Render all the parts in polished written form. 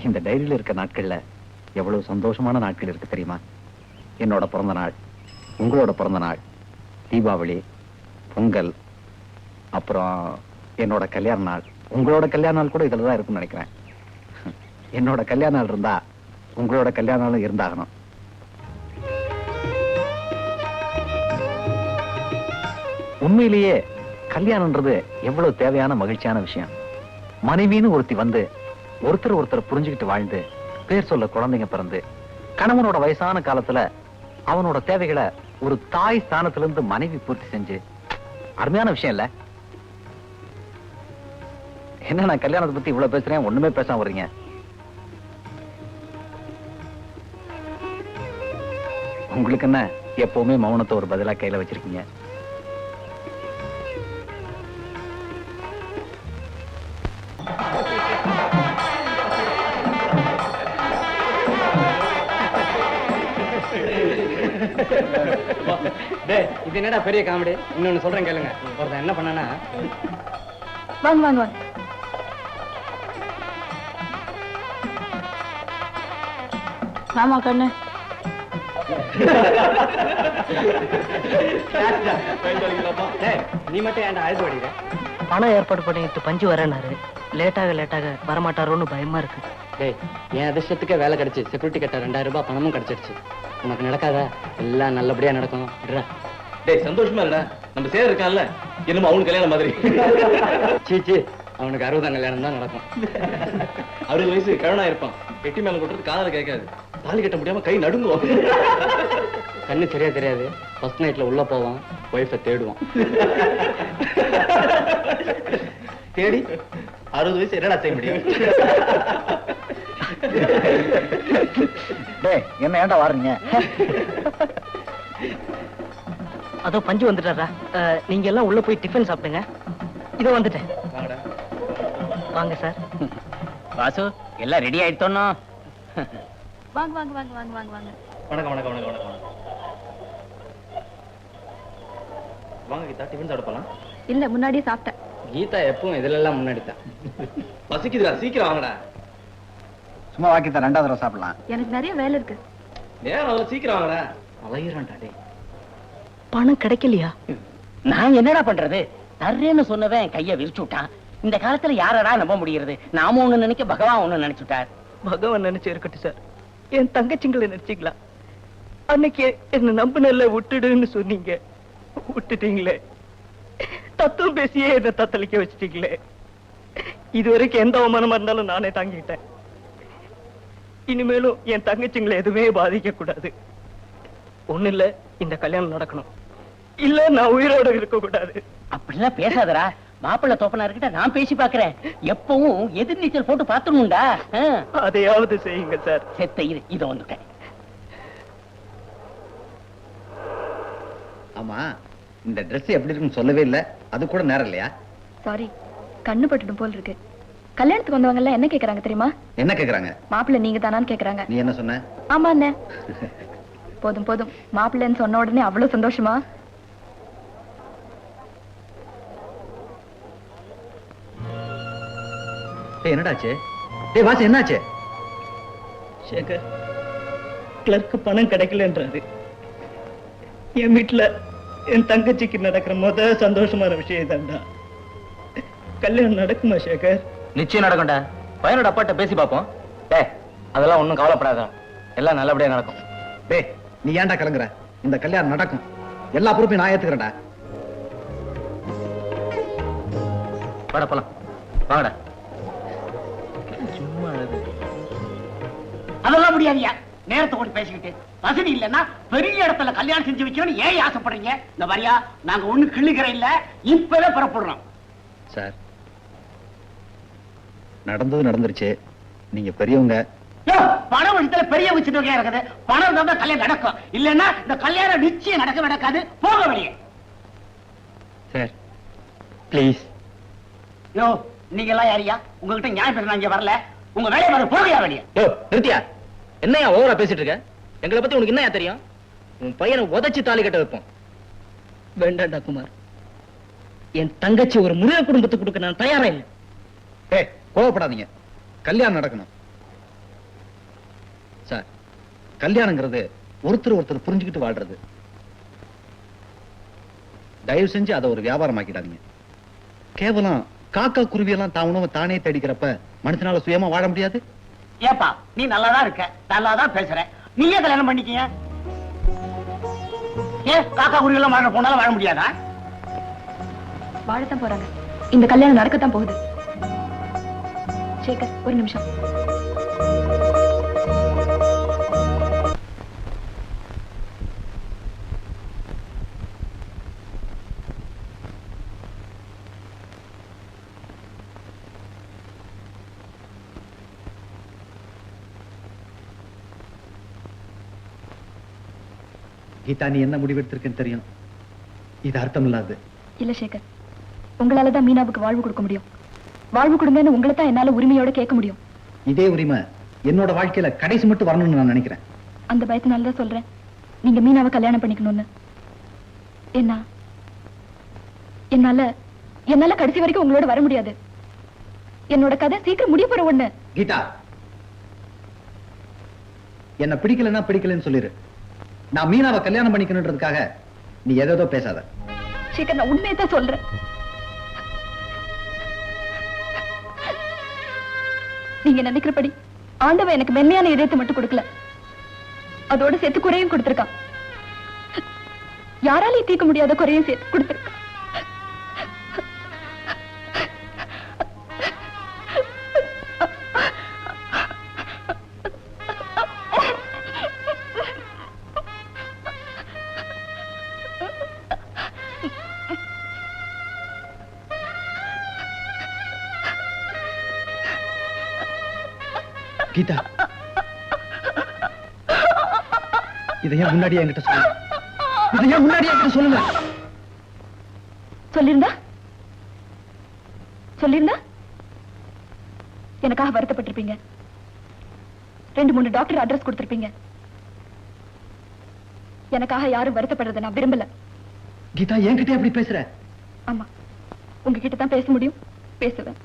இந்த டைரியில இருக்க நாட்கள்ல எவ்வளவு சந்தோஷமான நாட்கள் இருக்கு தெரியுமா? என்னோட பிறந்த நாள், உங்களோட பிறந்த நாள், தீபாவளி, பொங்கல், அப்புறம் என்னோட கல்யாண நாள். உங்களோட கல்யாண நாள் கூட இதுலதான் இருக்கும்னு நினைக்கிறேன். என்னோட கல்யாண நாள் இருந்தா உங்களோட கல்யாண நாளும் இருந்தாகணும். உண்மையிலேயே கல்யாணம்ன்றது எவ்வளவு தேவையான மகிழ்ச்சியான விஷயம். மனைவின்னு ஒருத்தி வந்து ஒருத்தர் ஒருத்தர் புரிஞ்சுக்கிட்டு வாழ்ந்து பேர் சொல்ல குழந்தைங்க பிறந்து கணவனோட வயசான காலத்துல அவனோட தேவைகளை ஒரு தாய் ஸ்தானத்திலிருந்து மனைவி பூர்த்தி செஞ்சு அருமையான விஷயம் இல்ல? என்ன நான் கல்யாணத்தை பத்தி இவ்வளவு பேசுறேன், ஒண்ணுமே பேசாம வர்றீங்க? உங்களுக்கு என்ன எப்பவுமே மௌனத்தை ஒரு பதிலா கையில வச்சிருக்கீங்க? இது என்னடா பெரிய காமெடி? இன்னொன்னு சொல்றேன் கேளுங்க. ஒருத்தன் என்ன பண்ணானா, வாங்க வாங்க வாங்க. ஆமா கண்ணு. நீ மட்டும் ஏன்டா அழுது வடிக்கிற? பணம் ஏற்பாடு பண்ணிட்டு பஞ்சு வரேனாரு. லேட்டாக வரமாட்டாரோன்னு பயமா இருக்கு. டேய், என் அதிர்ஷ்டத்துக்கே வேலை கிடைச்சு செக்யூரிட்டி கட்ட 2000 ரூபாய் பணமும் கிடைச்சிருச்சு. உனக்கு நடக்காதா? எல்லாம் நல்லபடியா நடக்கும். டேய், சந்தோஷமா இல்ல? நம்ம சேர் இருக்கான்ல, என்னமோ அவனுக்கு கல்யாணம் மாதிரி. சீச்சி, அவனுக்கு 60 கல்யாணம் தான் நடக்கும். 60 வயசு கிழவனா இருப்பான். வெட்டி மேல கொட்டுறது காதல கேட்காது. தாலி கட்ட முடியாம கை நடுங்குவோம். கண்ணு சரியா தெரியாது. ஃபர்ஸ்ட் நைட்ல உள்ள போவான், ஒய்ஃபை தேடுவான். தேடி 60 வயசு என்னடா செய்ய முடியும்? என்ன ஏன்டா வாருங்க? அதோ பஞ்சு வந்துட்டாரா? நீங்க எல்லாம் உள்ள போய் டிஃபன் சாப்பிடுங்க. இதோ வந்துட்டேன். வாங்க சார். வாசு, எல்லாம் ரெடி ஆயிட்டோம்னா? வாங்க வாங்க வாங்க வாங்க வாங்க வாங்க. வணக்கம் வணக்கம் வணக்கம் வணக்கம். வாங்க கீதா, டிஃபன் சாப்பிட போலாம். இல்ல, முன்னாடியே சாப்பிட்டேன். கீதா எப்பவும் இதுல எல்லாம் முன்னாடி தான். பசிக்குதுடா, சீக்கிரம் வாங்கடா. சும்மா வாக்கித்த 2வது தடவை சாப்பிடலாம். எனக்கு நிறைய வேலை இருக்கு. நேரம் அவ்வளவு சீக்கிரம் வாங்கடா. அலையிறான்டா டே. பணம் கிடைக்கலையா? நான் என்னடா பண்றது? தர்றேன்னு சொன்னவன் கைய விரிச்சு விட்டான். இந்த காலத்துல யாரடா நம்ப முடியறது? நாம ஒண்ணு நினைக்க பகவான் ஒண்ணு நினைச்சுட்டார். பகவான் நினைச்சு இருக்கட்டும் சார். என் தங்கச்சிங்களை நினைச்சீங்களா? அன்னைக்கு என்ன நம்பினல்ல விட்டுடுன்னு சொன்னீங்க, விட்டுட்டீங்களே. தத்துவம் பேசியே என்ன தத்தளிக்க வச்சுட்டீங்களே. இதுவரைக்கும் எந்த அவமானமா இருந்தாலும் நானே தாங்கிட்டேன். இனிமேலும் என் தங்கச்சிங்களை எதுவுமே பாதிக்க கூடாது. ஒண்ணு இல்ல, இந்த கல்யாணம் நடக்கணும். இல்ல நான் உயிரோட இருக்க கூடாது. அப்படிலாம் பேசாதடா. மாப்பிள்ள தோப்பனார்கிட்ட நான் பேசி பாக்குறேன். எப்பவும் எதிர்நீச்சல் போட்டு பாத்துணும்டா. அதையாவது செய்யுங்க சார். செத்த இதை வந்துட்டேன். ஆமா, இந்த ட்ரெஸ் எப்படி இருக்குன்னு சொல்லவே இல்ல. அது கூட நேரம் இல்லையா? சாரி, கண்ணு பட்டுடும் போல் இருக்கு. கல்யாணத்துக்கு வந்தவங்க என்ன கேக்குறாங்க தெரியுமா? என்ன கேக்குறாங்க? மாப்பிள்ளை நீங்க தானான்னு கேக்குறாங்க. நீ என்ன சொன்ன? ஆமா அண்ணே. போதும் போதும், மாப்பிள்ளைன்னு சொன்ன உடனே அவ்வளவு சந்தோஷமா? என்னடாச்சு? டேய் வாசு, என்னாச்சு? சேகர், கிளர்க்கு பணம் கிடைக்கலன்றாரு. என் வீட்டுல என் தங்கச்சிக்கு நடக்கிற சந்தோஷமான விஷயம் தான்டா. கல்யாணம் நடக்குமா சேகர்? நிச்சயம் நடக்கும்டா. பையனோட அப்பாட்ட பேசி பாப்போம். டேய், அதெல்லாம் ஒண்ணும் கவலைப்படாத, எல்லாம் நல்லபடியா நடக்கும். டேய், நீ ஏன்டா கலங்குற? இந்த கல்யாணம் நடக்கும். எல்லா பொறுப்பையும் நான் ஏத்துக்கிறேன்டா. வாடா போலாம். வாடா. சும்மா அழுது. அதெல்லாம் முடியாதியா. நேரத்தை கூட பேசிக்கிட்டு வசதி இல்லைன்னா பெரிய இடத்துல கல்யாணம் செஞ்சு வைக்கணும்னு ஏன் ஆசைப்படுறீங்க? இந்த மாதிரியா நாங்க ஒண்ணு கிள்ளுகிற இல்ல, இப்பவே புறப்படுறோம். சார், நடந்தது நடந்துருச்சு. நீங்க பெரியவங்க. பணம் விஷயத்துல பெரிய வச்சுட்டு இருக்குது. பணம் தான் கல்யாணம் நடக்கும். இல்லன்னா இந்த கல்யாணம் நிச்சயம் நடக்காது. போக வெளியே. Sir please. யோ, நீங்க எல்லாம் யாரியா? உங்ககிட்ட நியாயம் பேச இங்க வரல. உங்க வேலையை பாரு, போகையா வெளியே. யோ நிறுத்தியா? என்னையா ஓவரா பேசிட்டு இருக்க? எங்களை பத்தி உனக்கு என்னையா தெரியும்? உன் பையனை உதைச்சு தாலி கட்ட வைப்போம். வேண்டாண்டா குமார், என் தங்கச்சி ஒரு முருக குடும்பத்துக்கு கொடுக்க நான் தயாரா இல்லை. கோவப்படாதீங்க. கல்யாணம் நடக்கணும். கல்யாணங்கிறது ஒருத்தர் ஒருத்தர் புரிஞ்சுக்கிட்டு வாழ்றது. தயவு செஞ்சு அதை ஒரு வியாபாரமாக்கிடாதீங்க. கேவலம் காக்கா குருவியெல்லாம் தான் உணவை தானே தேடிக்கிறப்ப மனுஷனால சுயமா வாழ முடியாது. ஏப்பா நீ நல்லாதான் இருக்க, நல்லாதான் பேசுற, நீயே கல்யாணம் பண்ணிக்கிய. ஏன் காக்கா குருவி எல்லாம் வாழ போனாலும் வாழ முடியாதா? வாழத்தான் போறாங்க. இந்த கல்யாணம் நடக்கத்தான் போகுது. சேகர், ஒரு நிமிஷம். கீதா, நீ என்ன முடிவெடுத்திருக்கேன்னு தெரியும். இது அர்த்தம் இல்லாது. இல்ல சேகர், உங்களாலதான் மீனாவுக்கு வாழ்வு கொடுக்க முடியும். வாழ்வு கொடுங்கன்னு உங்களை தான் என்னால உரிமையோட கேட்க முடியும். இதே உரிமை என்னோட வாழ்க்கையில கடைசி மட்டும் வரணும்னு நான் நினைக்கிறேன். அந்த பயத்தினாலதான் சொல்றேன், நீங்க மீனாவை கல்யாணம் பண்ணிக்கணும்னு. என்னால கடைசி வரைக்கும் உங்களோட வர முடியாது. என்னோட கதை சீக்கிரம் முடிய போற ஒண்ணு. கீதா, என்ன பிடிக்கலன்னா பிடிக்கலன்னு சொல்லிரு. நான் மீனாவை கல்யாணம் பண்ணிக்கணுன்றதுக்காக நீ ஏதோ பேசாத. சேகர், நான் உண்மையை தான் சொல்றேன். நீங்க நினைக்கிறபடி ஆண்டவன் எனக்கு மென்மையான இதயத்தை மட்டும் கொடுக்கல, அதோட சேர்த்து குறையும் கொடுத்திருக்கான். யாராலையும் தீர்க்க முடியாத குறையும் சேர்த்து கொடுத்திருக்கான். கீதா, இதையா முன்னாடியே என்கிட்ட சொல்லுங்க. இதையா முன்னாடியே என்கிட்ட சொல்லுங்க. சொல்லிருந்தா எனக்காக வருத்தப்பட்டிருப்பீங்க. 2-3 டாக்டர் அட்ரஸ் கொடுத்திருப்பீங்க. எனக்காக யாரும் வருத்தப்படுறத நான் விரும்பல. கீதா, என்கிட்ட எப்படி பேசுற? ஆமா, உங்ககிட்ட தான் பேச முடியும், பேசுவேன்.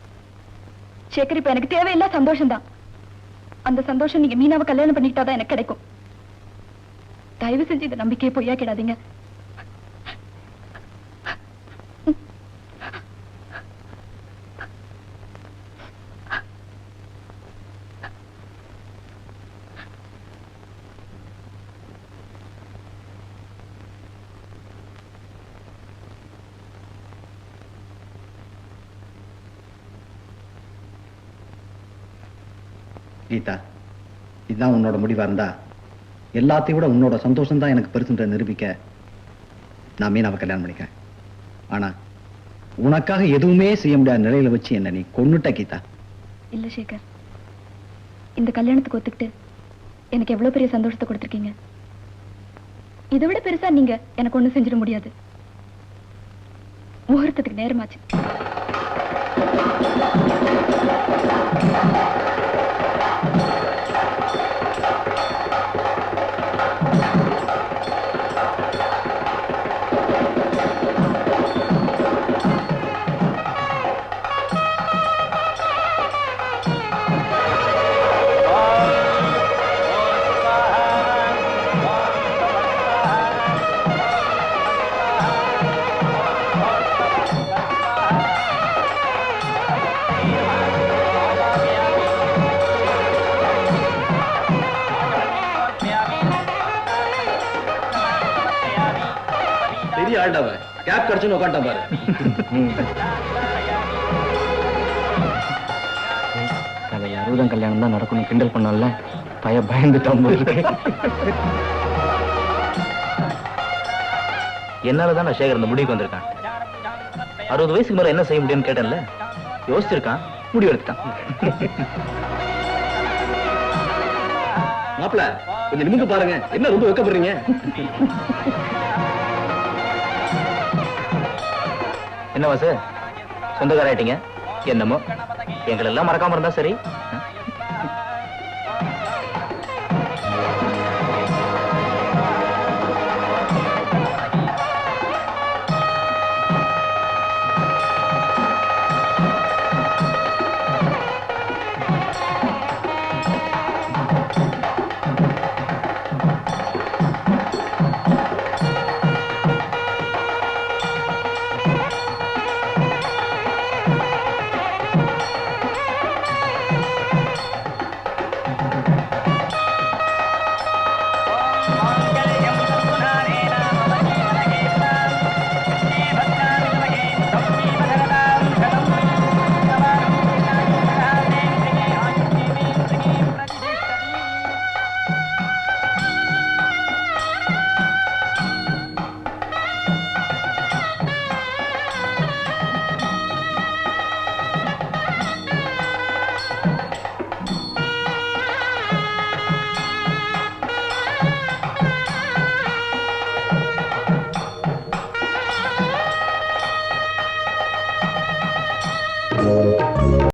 சேகர், இப்ப எனக்கு தேவையில்லை சந்தோஷம் தான். அந்த சந்தோஷம் நீங்க மீனாவை கல்யாணம் பண்ணிக்கிட்டாதான் எனக்கு கிடைக்கும். தயவு செஞ்சு இந்த நம்பிக்கையை பொய்யா கிடாதீங்க. கீதா, இதுதான் உன்னோட முடிவா இருந்தா எல்லாத்தையும் விட உன்னோட சந்தோஷம் தான் எனக்கு பெருசுன்ற நிரூபிக்க நான் மீனாவை கல்யாணம் பண்ணிக்கிறேன். ஆனா உனக்காக எதுவுமே செய்ய முடியாத நிலையில வச்சு என்ன நீ கொன்னுட்ட கீதா. இல்ல சேகர், இந்த கல்யாணத்துக்கு ஒத்துக்கிட்டு எனக்கு எவ்வளவு பெரிய சந்தோஷத்தை கொடுத்திருக்கீங்க. இதை விட பெருசா நீங்க எனக்கு ஒண்ணு செஞ்சிட முடியாது. முகூர்த்தத்துக்கு நேரமாச்சு. கேப் கிடைச்சுன்னு உட்காந்துட்டான் பாரு. நாளைக்கு 60ஆம் கல்யாணம் தான் நடக்கணும் கிண்டல் பண்ணல, பயந்துட்டான் போது. என்னாலதான் நான் சேகர் இந்த முடிவுக்கு வந்திருக்கான். 60 வயசுக்கு மேல என்ன செய்ய முடியும்னு கேட்டேன்ல, யோசிச்சிருக்கான், முடிவு எடுத்துட்டான். மாப்பிள, கொஞ்சம் நிமிந்து பாருங்க, என்ன ரொம்ப வெக்கப்படுறீங்க? என்ன வாசு, சொந்தக்காராயிட்டீங்க? என்னமோ எங்களெல்லாம் மறக்காம இருந்தா சரி.